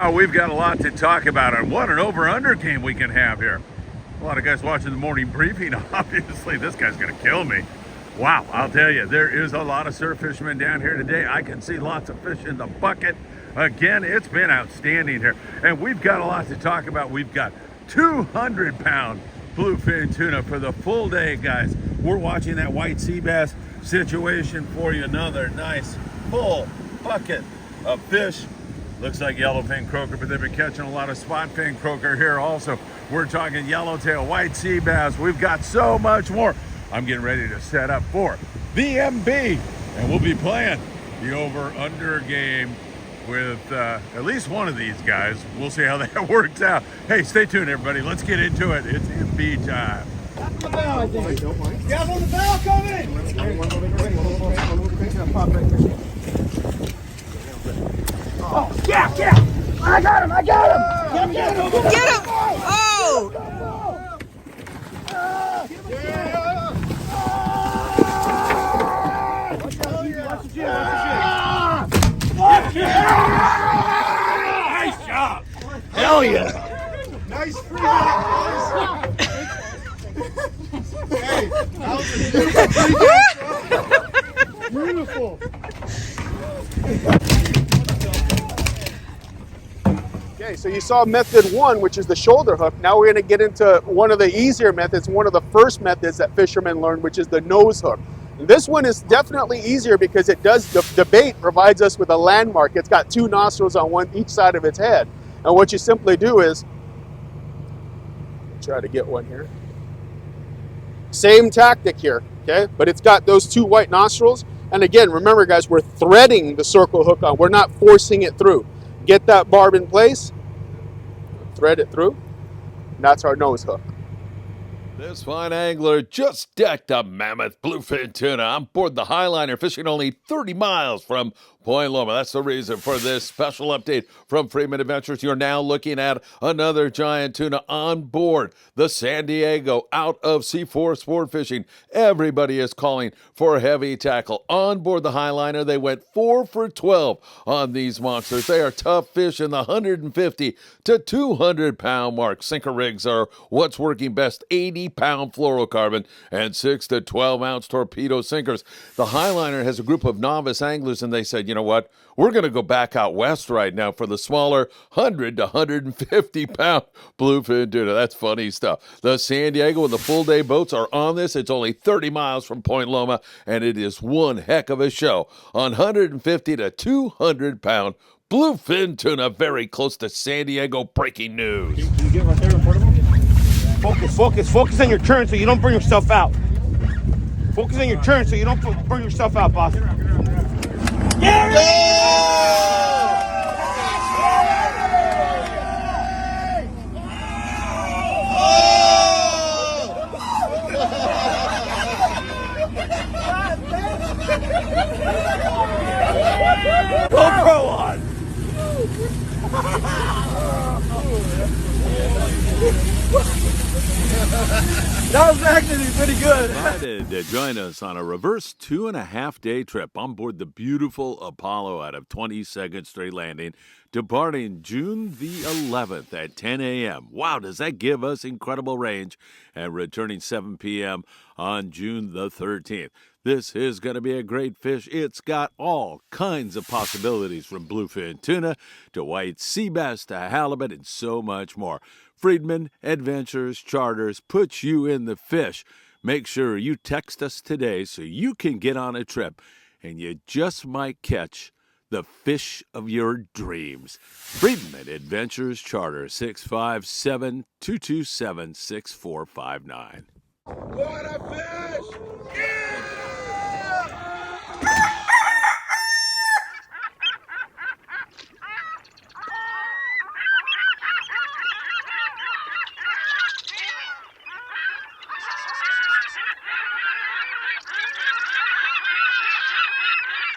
Oh, we've got a lot to talk about and what an over-under game we can have here. A lot of guys watching the morning briefing, obviously this guy's gonna kill me. Wow, I'll tell you, there is a lot of surf fishermen down here today. I can see lots of fish in the bucket. Again, it's been outstanding here. And we've got a lot to talk about. We've got 200-pound bluefin tuna for the full day, guys. We're watching that white sea bass situation for you. Another nice full bucket of fish. Looks like yellowfin croaker, but they've been catching a lot of spotfin croaker here also. We're talking yellowtail, white sea bass. We've got so much more. I'm getting ready to set up for the MB, and we'll be playing the over-under game with at least one of these guys. We'll see how that works out. Hey, stay tuned, everybody. Let's get into it. It's MB time. Tap on the bell, I think. Tap on the bell, coming! Oh, yeah! I got him! Get him! Oh! Nice job! Hell yeah! Nice free boys! Hey, that was a beautiful! Okay, so you saw method one, which is the shoulder hook. Now we're going to get into one of the easier methods, one of the first methods that fishermen learn, which is the nose hook. And this one is definitely easier because it does, the bait provides us with a landmark. It's got two nostrils on each side of its head. And what you simply do is, try to get one here. Same tactic here, okay? But it's got those two white nostrils. And again, remember guys, we're threading the circle hook on. We're not forcing it through. Get that barb in place, thread it through, and that's our nose hook. This fine angler just decked a mammoth bluefin tuna on board the Highliner, fishing only 30 miles from Point Loma. That's the reason for this special update from Friedman Adventures. You're now looking at another giant tuna on board the San Diego out of C4 Sport Fishing. Everybody is calling for heavy tackle. On board the Highliner, they went 4 for 12 on these monsters. They are tough fish in the 150 to 200-pound mark. Sinker rigs are what's working best, 80-pound fluorocarbon and 6 to 12-ounce torpedo sinkers. The Highliner has a group of novice anglers, and they said, you know what? We're going to go back out west right now for the smaller 100 to 150-pound bluefin tuna. That's funny stuff. The San Diego and the full-day boats are on this. It's only 30 miles from Point Loma, and it is one heck of a show on 150 to 200-pound bluefin tuna, very close to San Diego. Breaking news. Can you get right there in front of him? Focus on your turn so you don't burn yourself out. Focus on your turn so you don't burn yourself out, boss. Yeah! GoPro on! That was actually pretty good. Invited to join us on a reverse 2.5-day trip on board the beautiful Apollo out of 22nd Street Landing, departing June the 11th at 10 a.m. Wow, does that give us incredible range, and returning 7 p.m. on June the 13th. This is going to be a great fish. It's got all kinds of possibilities, from bluefin tuna to white sea bass to halibut and so much more. Friedman Adventures Charters puts you in the fish. Make sure you text us today so you can get on a trip, and you just might catch the fish of your dreams. Friedman Adventures Charter, 657-227-6459. What a fish! Yeah!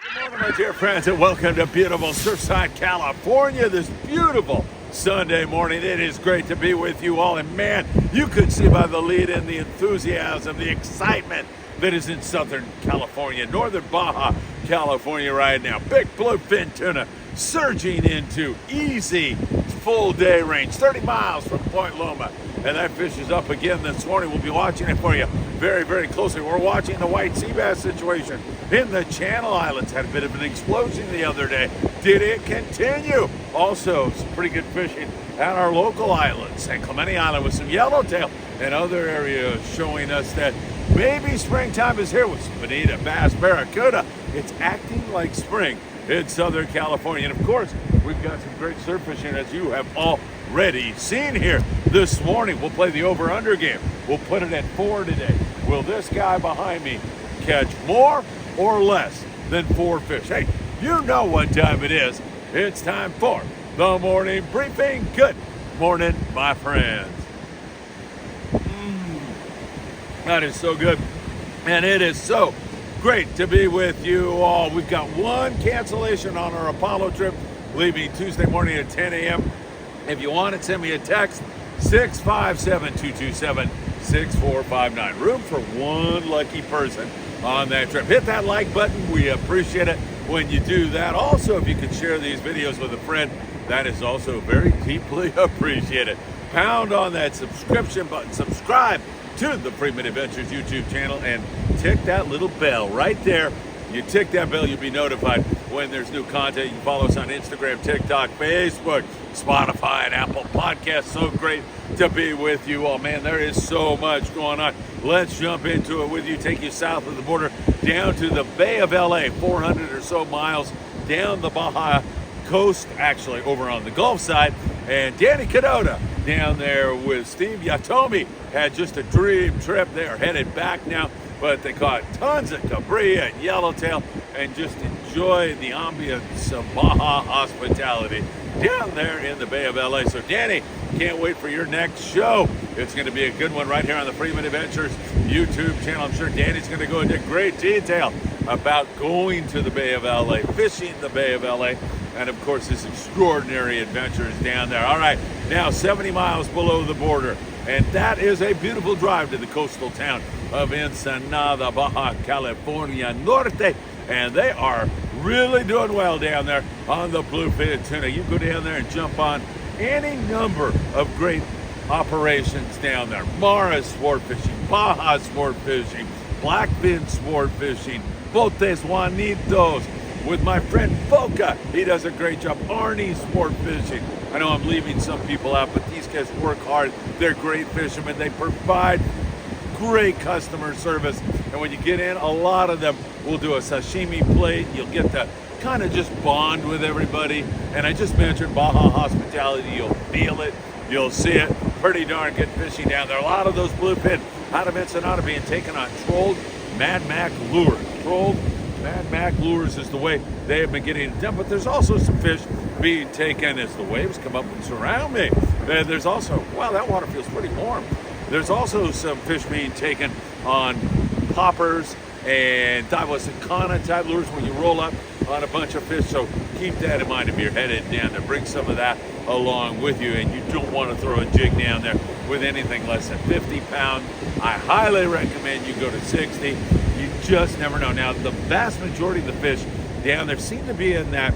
Good morning, my dear friends, and welcome to beautiful Surfside, California. This beautiful Sunday morning. It is great to be with you all, and man, you could see by the lead in the enthusiasm, the excitement that is in Southern California, northern Baja California right now. Big bluefin tuna surging into easy full day range, 30 miles from Point Loma. And that fish is up again this morning. We'll be watching it for you very, very closely. We're watching the white sea bass situation in the Channel Islands. Had a bit of an explosion the other day. Did it continue? Also, some pretty good fishing at our local island, St. Clemente Island, with some yellowtail and other areas showing us that maybe springtime is here with some bonita, bass, barracuda. It's acting like spring in Southern California. And of course, we've got some great surf fishing, as you have already seen here this morning. We'll play the over-under game. We'll put it at 4 today. Will this guy behind me catch more or less than 4 fish? Hey, you know what time it is. It's time for the morning briefing. Good morning, my friends. That is so good. And it is so great to be with you all. We've got one cancellation on our Apollo trip, leaving Tuesday morning at 10 a.m. If you want it, send me a text, 657-227-6459. Room for one lucky person on that trip. Hit that like button. We appreciate it when you do that. Also, if you could share these videos with a friend, that is also very deeply appreciated. Pound on that subscription button. Subscribe to the Friedman Adventures YouTube channel and tick that little bell right there. You tick that bell, you'll be notified when there's new content. You can follow us on Instagram, TikTok, Facebook, Spotify, and Apple Podcasts. So great to be with you all. Man, there is so much going on. Let's jump into it with you. Take you south of the border down to the Bay of LA, 400 or so miles down the Baja coast, actually over on the Gulf side. And Danny Cadota down there with Steve Yatomi had just a dream trip. They are headed back now, but they caught tons of cabrilla and yellowtail and just enjoy the ambience of Baja hospitality down there in the Bay of LA. So Danny, can't wait for your next show. It's going to be a good one right here on the Friedman Adventures YouTube channel. I'm sure Danny's going to go into great detail about going to the Bay of LA, fishing the Bay of LA, and of course his extraordinary adventures down there. All right, now 70 miles below the border, and that is a beautiful drive to the coastal town of Ensenada, Baja California Norte, and they are really doing well down there on the Bluefin tuna. You go down there and jump on any number of great operations down there. Mara sport fishing, Baja sport fishing, blackfin sport fishing, Botes Juanitos with my friend Boca. He does a great job. Arnie sport fishing. I know I'm leaving some people out, but these guys work hard. They're great fishermen. They provide great customer service. And when you get in, a lot of them will do a sashimi plate. You'll get to kind of just bond with everybody. And I just mentioned Baja hospitality. You'll feel it. You'll see it. Pretty darn good fishing down there. A lot of those bluefin out of Ensenada being taken on trolled Mad Mac lures. Trolled Mad Mac lures is the way they have been getting it done. But there's also some fish being taken as the waves come up and surround me. And there's also, wow, that water feels pretty warm. There's also some fish being taken on poppers and Divasicana type lures when you roll up on a bunch of fish. So keep that in mind if you're headed down there. Bring some of that along with you, and you don't want to throw a jig down there with anything less than 50 pounds. I highly recommend you go to 60. You just never know. Now, the vast majority of the fish down there seem to be in that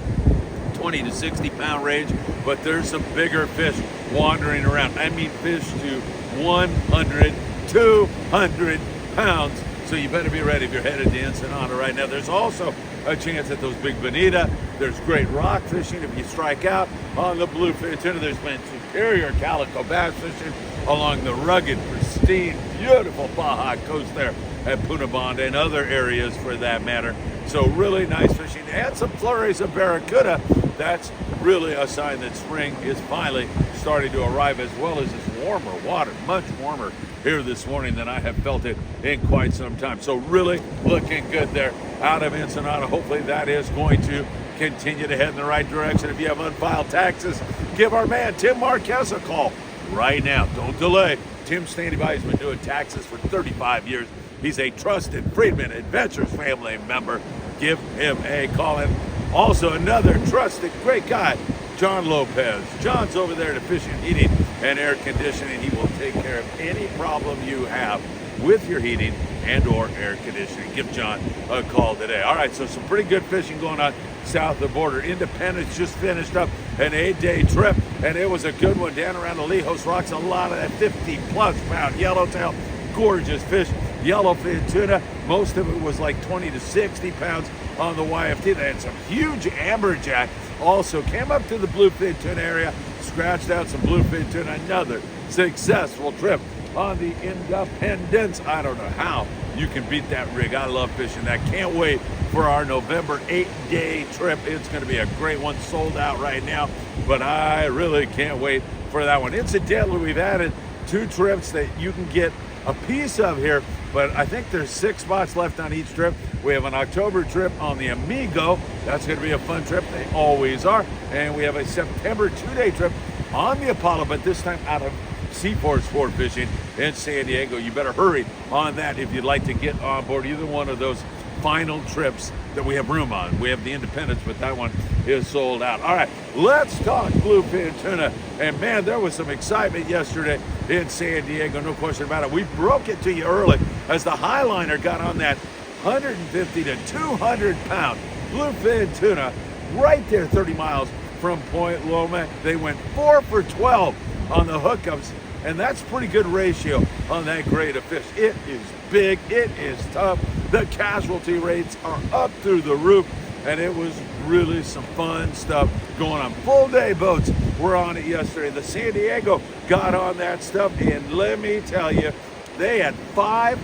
20 to 60 pound range, but there's some bigger fish wandering around. I mean, fish to 100, 200 pounds. So you better be ready if you're headed to Ensenada right now. There's also a chance at those big bonita. There's great rock fishing if you strike out on the Bluefin tuna. There's been superior calico bass fishing along the rugged, pristine, beautiful Baja coast there at Punta and other areas for that matter. So really nice fishing and some flurries of barracuda. That's really a sign that spring is finally starting to arrive, as well as this warmer water, much warmer here this morning than I have felt it in quite some time. So really looking good there out of Ensenada. Hopefully that is going to continue to head in the right direction. If you have unfiled taxes, give our man Tim Marquez a call right now. Don't delay. Tim's standing by. He's been doing taxes for 35 years. He's a trusted Friedman Adventures family member. Give him a call. And also another trusted great guy, John Lopez. John's over there to fishing, heating, and air conditioning. He will take care of any problem you have with your heating and or air conditioning. Give John a call today. All right, so some pretty good fishing going on south of the border. Independence just finished up an 8-day trip, and it was a good one down around the Lejos Rocks. A lot of that 50-plus pound yellowtail, gorgeous fish, yellowfin tuna. Most of it was like 20 to 60 pounds on the YFT. They had some huge amberjack. Also came up to the bluefin tuna area, scratched out some bluefin tuna. Another successful trip on the Independence. I don't know how you can beat that rig. I love fishing that. Can't wait for our November 8-day trip. It's going to be a great one, sold out right now, but I really can't wait for that one. Incidentally, we've added 2 trips that you can get a piece of here, but I think there's 6 spots left on each trip. We have an October trip on the Amigo. That's going to be a fun trip. They always are. And we have a September 2-day trip on the Apollo, but this time out of Seaforth Sport Fishing in San Diego. You better hurry on that if you'd like to get on board either one of those final trips that we have room on. We have the Independence, but that one is sold out. All right, let's talk bluefin tuna. And man, there was some excitement yesterday in San Diego, no question about it. We broke it to you early as the Highliner got on that 150 to 200 pound bluefin tuna right there 30 miles from Point Loma. They went 4 for 12 on the hookups, and that's pretty good ratio on that grade of fish. It is big, it is tough. The casualty rates are up through the roof, and it was really some fun stuff going on. Full day boats were on it yesterday. The San Diego got on that stuff, and let me tell you, they had 5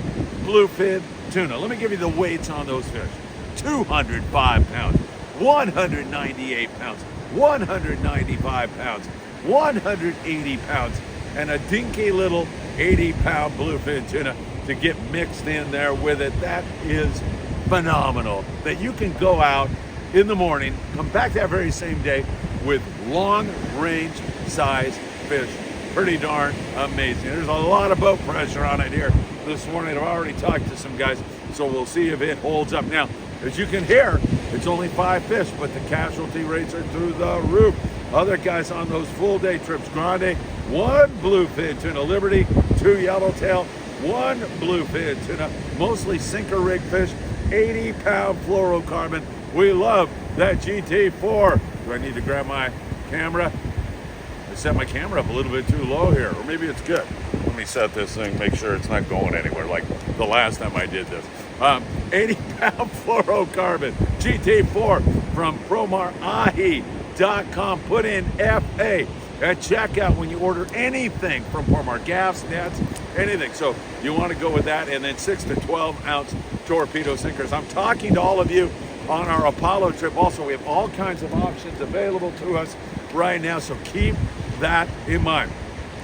bluefin tuna. Let me give you the weights on those fish. 205 pounds, 198 pounds, 195 pounds, 180 pounds, and a dinky little 80-pound bluefin tuna to get mixed in there with it. That is phenomenal that you can go out in the morning, come back that very same day with long-range size fish. Pretty darn amazing. There's a lot of boat pressure on it here this morning. I've already talked to some guys, so we'll see if it holds up. Now, as you can hear, it's only 5 fish, but the casualty rates are through the roof. Other guys on those full day trips: Grande, 1 bluefin tuna; Liberty, 2 yellowtail, 1 bluefin tuna, mostly sinker rig fish, 80-pound fluorocarbon. We love that GT4. Do I need to grab my camera? I set my camera up a little bit too low here, or maybe it's good. Let me set this thing, make sure it's not going anywhere like the last time I did this. 80-pound fluorocarbon GT4 from PromarAhi.com. Put in FA at checkout when you order anything from Promar, gas, nets, anything. So you want to go with that, and then 6 to 12 ounce torpedo sinkers. I'm talking to all of you on our Apollo trip. Also, we have all kinds of options available to us right now, so keep that in mind.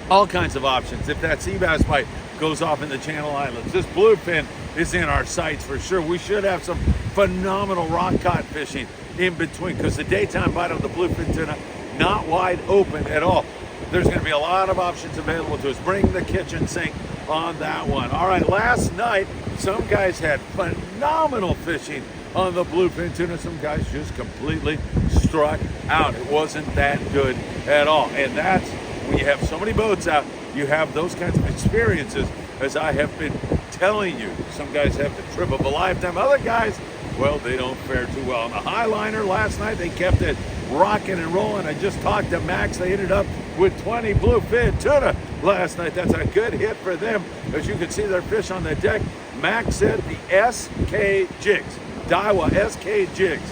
All kinds of options. If that seabass bite goes off in the Channel Islands, this bluefin is in our sights for sure. We should have some phenomenal rock cod fishing in between, because the daytime bite on the bluefin tuna, not wide open at all. There's going to be a lot of options available to us. Bring the kitchen sink on that one. All right, last night, some guys had phenomenal fishing on the bluefin tuna. Some guys just completely struck out. It wasn't that good at all. And that's when you have so many boats out, you have those kinds of experiences, as I have been telling you. Some guys have the trip of a lifetime. Other guys, well, they don't fare too well. On the Highliner last night, they kept it rocking and rolling. I just talked to Max. They ended up with 20 bluefin tuna last night. That's a good hit for them. As you can see, their fish on the deck. Max said the SK jigs, Daiwa SK jigs,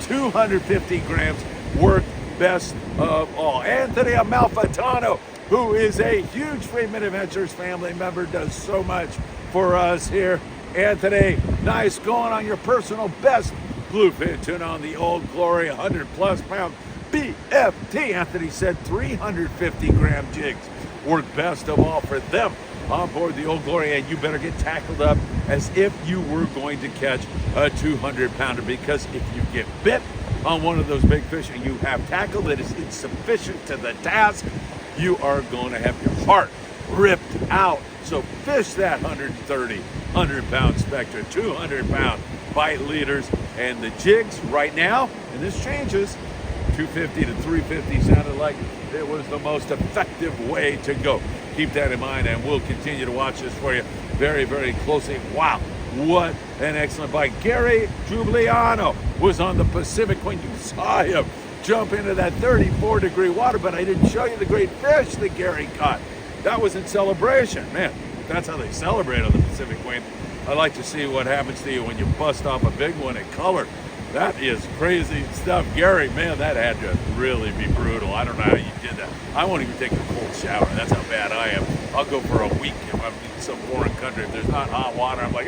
250 grams, worked best of all. Anthony Amalfitano, who is a huge Friedman Adventures family member, does so much for us here. Anthony, nice going on your personal best bluefin tuna on the Old Glory, 100-plus pound BFT. Anthony said 350 gram jigs work best of all for them on board the Old Glory, and you better get tackled up as if you were going to catch a 200-pounder, because if you get bit on one of those big fish and you have tackle that is insufficient to the task, you are going to have your heart ripped out. So fish that 130, 100-pound Spectra, 200-pound bite leaders, and the jigs right now, and this changes, 250 to 350 sounded like it was the most effective way to go. Keep that in mind, and we'll continue to watch this for you very, very closely. Wow, what an excellent bite. Gary Giuliano was on the Pacific when you saw him jump into that 34-degree water, but I didn't show you the great fish that Gary caught. That was in celebration. Man, that's how they celebrate on the Pacific Queen. I like to see what happens to you when you bust off a big one in color. That is crazy stuff. Gary, man, that had to really be brutal. I don't know how you did that. I won't even take a cold shower. That's how bad I am. I'll go for a week if I'm in some foreign country. If there's not hot water, I'm like,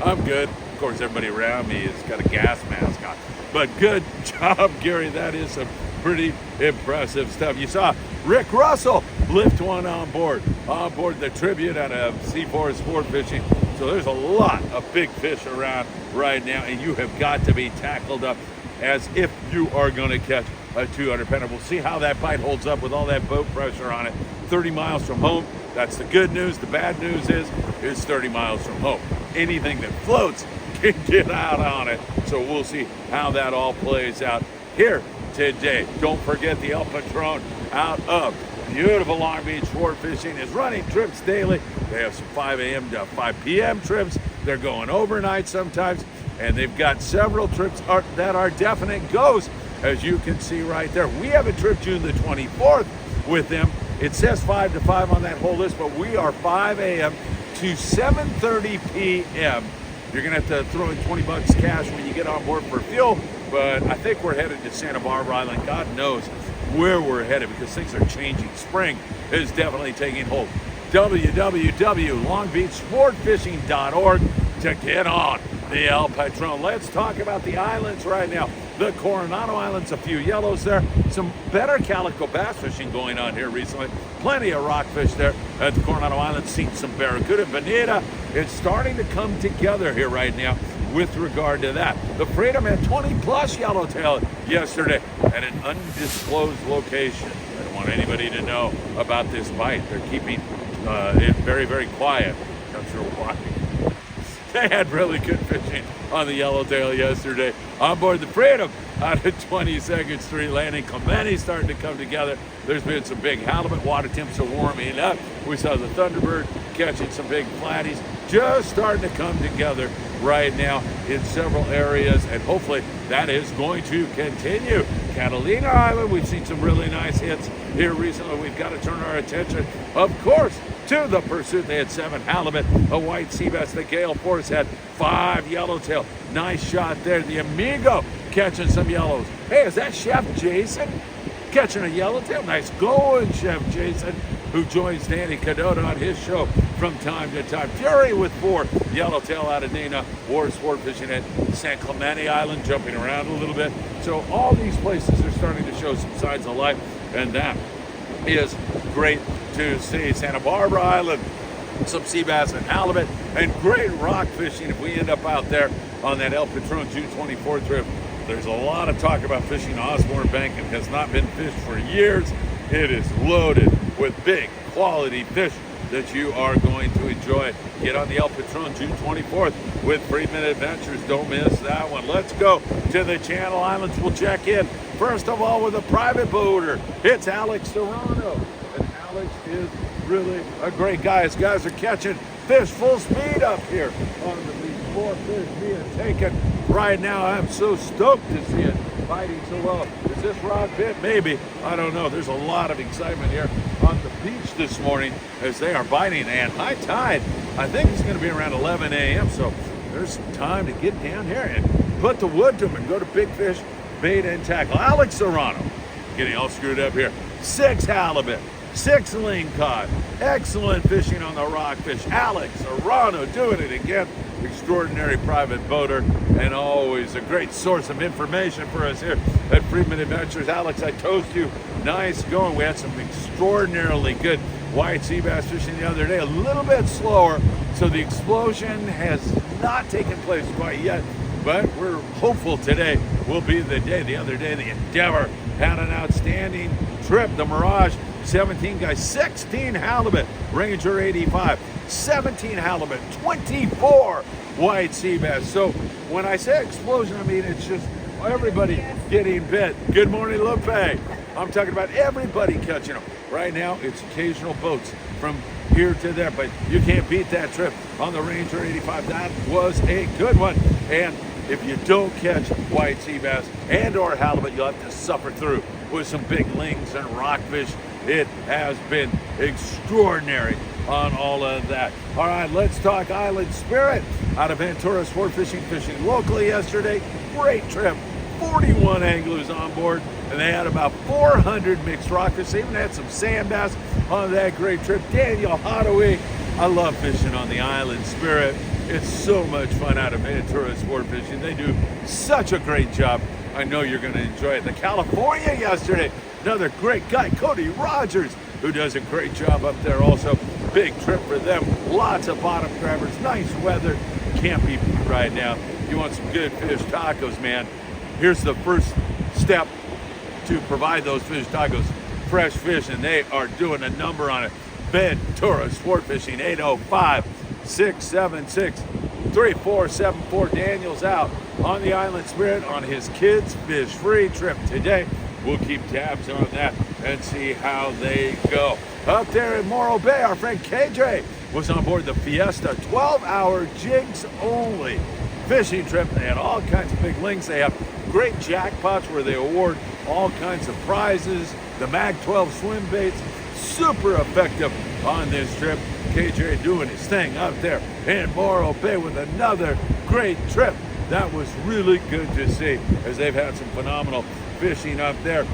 I'm good. Of course, everybody around me has got a gas mask on. But good job, Gary. That is some pretty impressive stuff. You saw Rick Russell lift one on board the Tribute out of Seaforth Sport Fishing. So there's a lot of big fish around right now, and you have got to be tackled up as if you are going to catch a 200 pounder. We'll see how that bite holds up with all that boat pressure on it. 30 miles from home. That's the good news. The bad news is it's 30 miles from home. Anything that floats can get out on it. So we'll see how that all plays out here today. Don't forget the El Patron out of beautiful Long Beach Sport Fishing is running trips daily. They have some 5 a.m. to 5 p.m. trips. They're going overnight sometimes, and they've got several trips that are definite goes, as you can see right there. We have a trip June the 24th with them. It says 5 to 5 on that whole list, but we are 5 a.m. to 7:30 p.m. You're going to have to throw in $20 cash when you get on board for fuel, but I think we're headed to Santa Barbara Island. God knows where we're headed because things are changing. Spring is definitely taking hold. www.longbeachsportfishing.org to get on the El Patron. Let's talk about the islands right now. The Coronado Islands, a few yellows there. Some better calico bass fishing going on here recently. Plenty of rockfish there at the Coronado Islands. Seen some barracuda, bonita. It's starting to come together here right now with regard to that. The Freedom had 20-plus yellowtail yesterday at an undisclosed location. I don't want anybody to know about this bite. They're keeping it very, very quiet. I'm sure why. They had really good fishing on the yellowtail yesterday. On board the Freedom out of 22nd Street Landing. Clemente starting to come together. There's been some big halibut. Water temps are warming up. We saw the Thunderbird catching some big flatties. Just starting to come together right now in several areas, and hopefully that is going to continue. Catalina Island, we've seen some really nice hits here recently. We've got to turn our attention, of course, to the pursuit. They had 7 halibut, a white seabass. The Gale Force had 5 yellowtail. Nice shot there. The Amigo catching some yellows. Hey, is that Chef Jason catching a yellowtail? Nice going, Chef Jason, who joins Danny Cadota on his show from time to time. Fury with 4 yellowtail out of Nina. War Sport Fishing at San Clemente Island, jumping around a little bit. So all these places are starting to show some signs of life, and that is great to see. Santa Barbara Island, some sea bass and halibut, and great rock fishing. If we end up out there on that El Patron June 24th trip, there's a lot of talk about fishing Osborne Bank. It has not been fished for years. It is loaded with big quality fish that you are going to enjoy. Get on the El Patron June 24th with Friedman Adventures. Don't miss that one. Let's go to the Channel Islands. We'll check in first of all with a private boater. It's Alex Serrano, and Alex is really a great guy. His guys are catching fish full speed up here on the beach. 4 fish being taken right now. I'm so stoked to see it biting so well. Is this rod bit? Maybe. I don't know. There's a lot of excitement here on the beach this morning as they are biting, and high tide, I think it's going to be around 11 a.m. So there's some time to get down here and put the wood to them and go to big fish, bait, and tackle. Alex Serrano getting all screwed up here. 6 halibut, 6 lingcod. Excellent fishing on the rockfish. Alex Serrano doing it again. Extraordinary private boater, and always a great source of information for us here at Friedman Adventures. Alex, I toast you. Nice going. We had some extraordinarily good white sea bass fishing the other day. A little bit slower, so the explosion has not taken place quite yet, but we're hopeful today will be the day. The other day, the Endeavor had an outstanding trip. The Mirage, 17 guys, 16 halibut, Ranger 85, 17 halibut, 24 white sea bass. So when I say explosion, I mean it's just everybody getting bit. Good morning, Lupe. I'm talking about everybody catching them. Right now, it's occasional boats from here to there, but you can't beat that trip on the Ranger 85. That was a good one. And if you don't catch white sea bass and or halibut, you'll have to suffer through with some big lings and rockfish. It has been extraordinary on all of that. All right, let's talk Island Spirit out of Ventura sport fishing locally yesterday. Great trip, 41 anglers on board, and they had about 400 mixed rockfish. They even had some sand bass on that great trip. Daniel Hadaway, I love fishing on the Island Spirit. It's so much fun out of Ventura sport fishing. They do such a great job. I know you're going to enjoy it. The California yesterday, another great guy, Cody Rogers, who does a great job up there also. Big trip for them. Lots of bottom grabbers, nice weather. Can't be beat right now. You want some good fish tacos, man. Here's the first step to provide those fish tacos. Fresh fish, and they are doing a number on it. Ventura Sport Fishing, 805-676-3474. Daniel's out on the Island Spirit on his kids' fish free trip today. We'll keep tabs on that and see how they go. Up there in Morro Bay, our friend KJ was on board the Fiesta 12-hour jigs only fishing trip. They had all kinds of big lings. They have great jackpots where they award all kinds of prizes. The Mag 12 swim baits, super effective on this trip. KJ doing his thing up there in Morro Bay with another great trip. That was really good to see, as they've had some phenomenal fishing up there.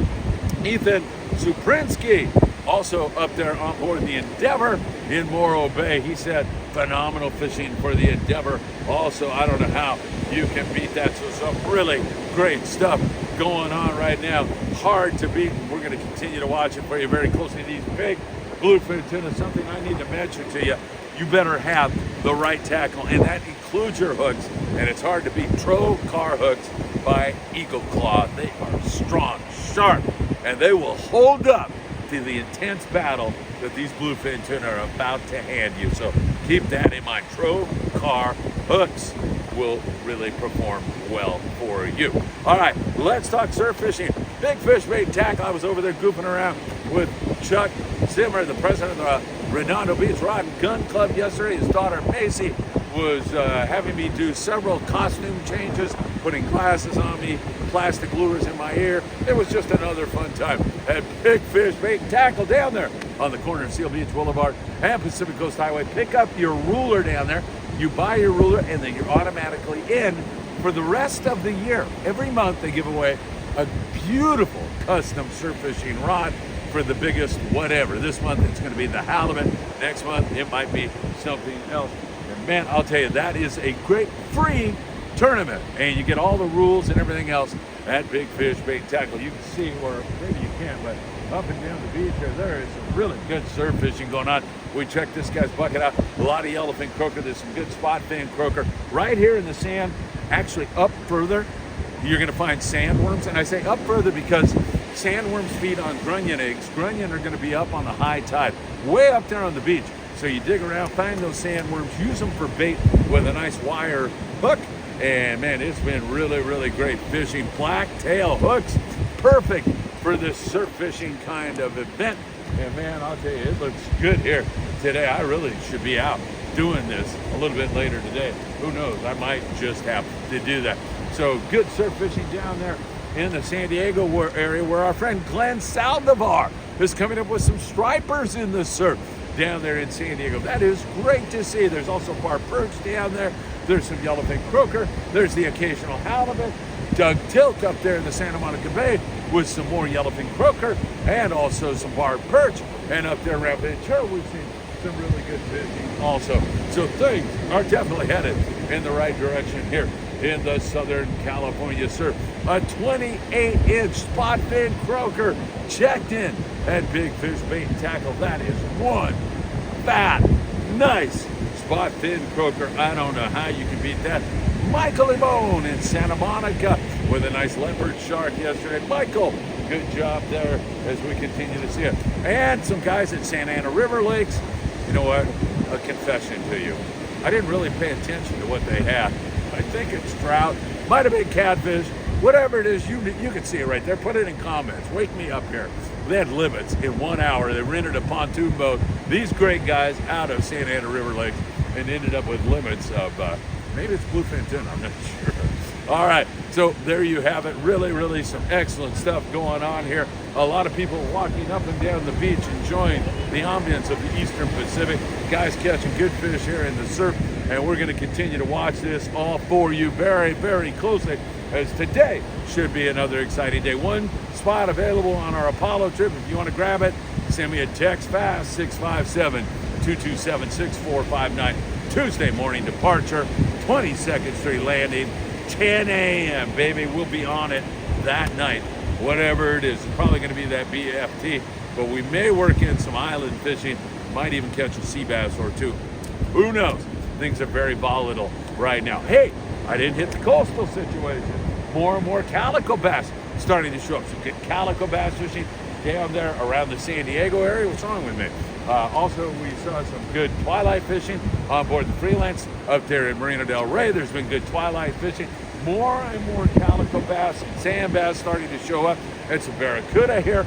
Ethan Suprinsky also up there on board the Endeavor in Morro Bay. He said phenomenal fishing for the Endeavor. Also, I don't know how you can beat that. So some really great stuff going on right now. Hard to beat. We're going to continue to watch it for you very closely. These big bluefin tuna, something I need to mention to you. You better have the right tackle, and that includes your hooks. And it's hard to beat Trove car hooks by Eagle Claw. They are strong, sharp, and they will hold up to the intense battle that these bluefin tuna are about to hand you. So keep that in mind. Trove car hooks will really perform well for you. All right, let's talk surf fishing. Big fish bait tackle. I was over there goofing around with Chuck Zimmer, the president of the Redondo Beach Rod and Gun Club yesterday. His daughter Macy was having me do several costume changes, putting glasses on me, plastic lures in my ear. It was just another fun time at Big Fish Bait Tackle down there on the corner of Seal Beach Boulevard and Pacific Coast Highway. Pick up your ruler down there. You buy your ruler, and then you're automatically in for the rest of the year. Every month they give away a beautiful custom surf fishing rod for the biggest whatever. This month it's going to be the halibut. Next month it might be something else. And man, I'll tell you, that is a great free tournament, and you get all the rules and everything else at Big Fish Bait Tackle. You can see, or maybe you can't, but up and down the beach there is some really good surf fishing going on. We checked this guy's bucket out. A lot of yellowfin croaker. There's some good spot fin croaker right here in the sand. Actually, up further, you're going to find sandworms, and I say up further because sandworms feed on grunion eggs. Grunion are going to be up on the high tide, way up there on the beach. So you dig around, find those sandworms, use them for bait with a nice wire hook. And man, it's been really, really great fishing. Blacktail hooks, perfect for this surf fishing kind of event. And man, I'll tell you, it looks good here today. I really should be out doing this a little bit later today. Who knows? I might just have to do that. So good surf fishing down there in the San Diego area, where our friend Glenn Saldivar is coming up with some stripers in the surf down there in San Diego. That is great to see. There's also bar perch down there. There's some yellowfin croaker. There's the occasional halibut. Doug Tilk up there in the Santa Monica Bay with some more yellowfin croaker and also some bar perch. And up there around Ventura, we've seen some really good fishing also. So things are definitely headed in the right direction here in the Southern California surf. A 28-inch spot fin croaker checked in at Big Fish Bait and Tackle. That is one fat, nice spot fin croaker. I don't know how you can beat that. Michael Limone in Santa Monica with a nice leopard shark yesterday. Michael, good job there as we continue to see it. And some guys at Santa Ana River Lakes. You know what? A confession to you. I didn't really pay attention to what they had. I think it's trout, might have been catfish, whatever it is, you can see it right there. Put it in comments. Wake me up here. They had limits in 1 hour. They rented a pontoon boat. These great guys out of Santa Ana River Lakes and ended up with limits of, maybe it's bluefin tuna, I'm not sure. All right, so there you have it. Really, really some excellent stuff going on here. A lot of people walking up and down the beach, enjoying the ambience of the Eastern Pacific. Guys catching good fish here in the surf, and we're going to continue to watch this all for you very, very closely, as today should be another exciting day. One spot available on our Apollo trip. If you want to grab it, send me a text fast, 657-227-6459. Tuesday morning departure, 22nd Street landing, 10 a.m., baby. We'll be on it that night. Whatever it is, it's probably going to be that BFT, but we may work in some island fishing. Might even catch a sea bass or two. Who knows? Things are very volatile right now. Hey, I didn't hit the coastal situation. More and more calico bass starting to show up. So get calico bass fishing down there around the San Diego area. What's wrong with me? Also, we saw some good twilight fishing on board the Freelance up there in Marina del Rey. There's been good twilight fishing. More and more calico bass and sand bass starting to show up. And some barracuda here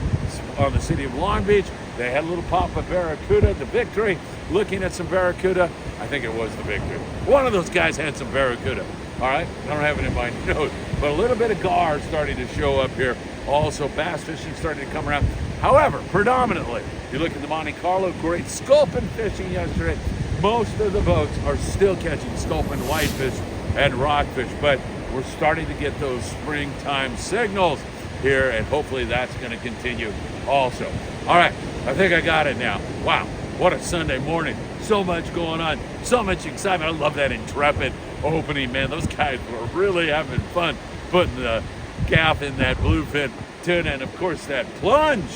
on the city of Long Beach. They had a little pop of barracuda. The Victory, looking at some barracuda. I think it was the Victory. One of those guys had some barracuda. All right, I don't have it in my notes, but a little bit of gar starting to show up here. Also, bass fishing starting to come around. However, predominantly, you look at the Monte Carlo, great sculpin fishing yesterday. Most of the boats are still catching sculpin, whitefish, and rockfish, but we're starting to get those springtime signals here, and hopefully that's going to continue also. All right, I think I got it now. Wow, what a Sunday morning. So much going on, so much excitement. I love that Intrepid opening, man. Those guys were really having fun putting the gaff in that bluefin tuna, and of course that plunge,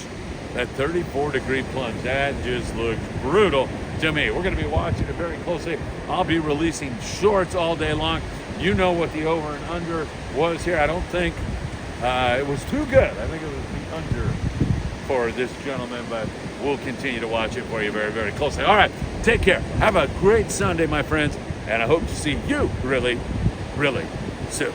that 34-degree plunge, that just looked brutal to me. We're going to be watching it very closely. I'll be releasing shorts all day long. You know what the over and under was here. I don't think it was too good. I think it was the under for this gentleman, but we'll continue to watch it for you very, very closely. All right, take care. Have a great Sunday, my friends, and I hope to see you really, really soon.